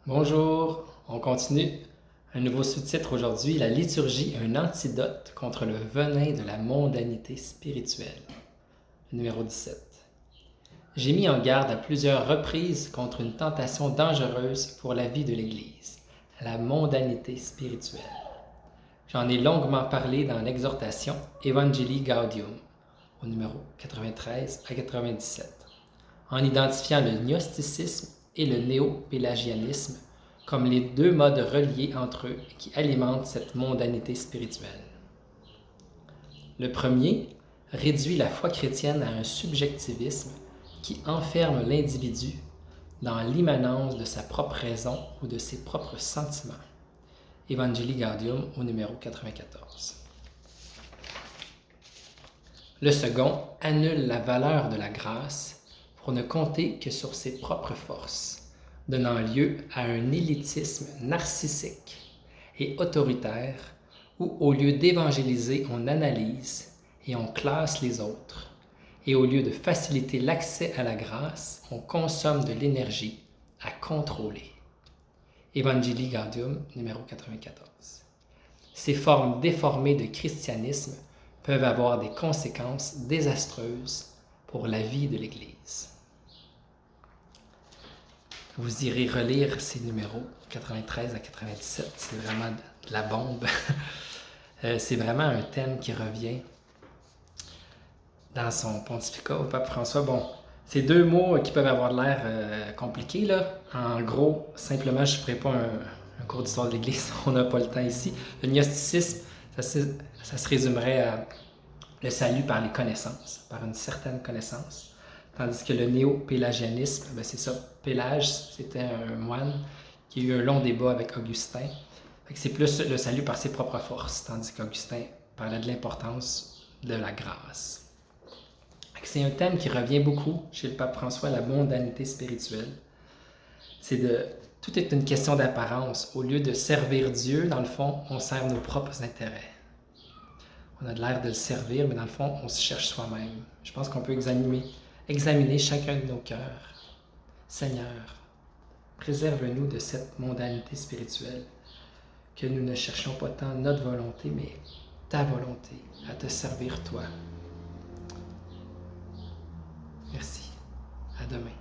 Bonjour, on continue. Un nouveau sous-titre aujourd'hui, la liturgie, un antidote contre le venin de la mondanité spirituelle. Numéro 17. J'ai mis en garde à plusieurs reprises contre une tentation dangereuse pour la vie de l'Église, la mondanité spirituelle. J'en ai longuement parlé dans l'exhortation Evangelii Gaudium, au numéro 93 à 97, en identifiant le gnosticisme et le néo-pélagianisme comme les deux modes reliés entre eux qui alimentent cette mondanité spirituelle. Le premier réduit la foi chrétienne à un subjectivisme qui enferme l'individu dans l'immanence de sa propre raison ou de ses propres sentiments. Evangelii Gaudium au numéro 94. Le second annule la valeur de la grâce pour ne compter que sur ses propres forces, donnant lieu à un élitisme narcissique et autoritaire où, au lieu d'évangéliser, on analyse et on classe les autres, et au lieu de faciliter l'accès à la grâce, on consomme de l'énergie à contrôler. Evangelii Gaudium, numéro 94. Ces formes déformées de christianisme peuvent avoir des conséquences désastreuses pour la vie de l'Église. Vous irez relire ces numéros 93 à 97, c'est vraiment de la bombe. C'est vraiment un thème qui revient dans son pontificat au pape François. Bon, c'est deux mots qui peuvent avoir l'air compliqués, là. En gros, simplement, je ne ferai pas un cours d'histoire de l'Église, on n'a pas le temps ici. Le gnosticisme, ça se résumerait à le salut par les connaissances, par une certaine connaissance. Tandis que le néo-pélagianisme, ben c'est ça. Pélage, c'était un moine qui a eu un long débat avec Augustin. C'est plus le salut par ses propres forces, tandis qu'Augustin parlait de l'importance de la grâce. C'est un thème qui revient beaucoup chez le pape François, la mondanité spirituelle. Tout est une question d'apparence. Au lieu de servir Dieu, dans le fond, on sert nos propres intérêts. On a de l'air de le servir, mais dans le fond, on se cherche soi-même. Je pense qu'on peut examiner chacun de nos cœurs. Seigneur, préserve-nous de cette mondanité spirituelle, que nous ne cherchions pas tant notre volonté, mais ta volonté, à te servir toi. Merci. À demain.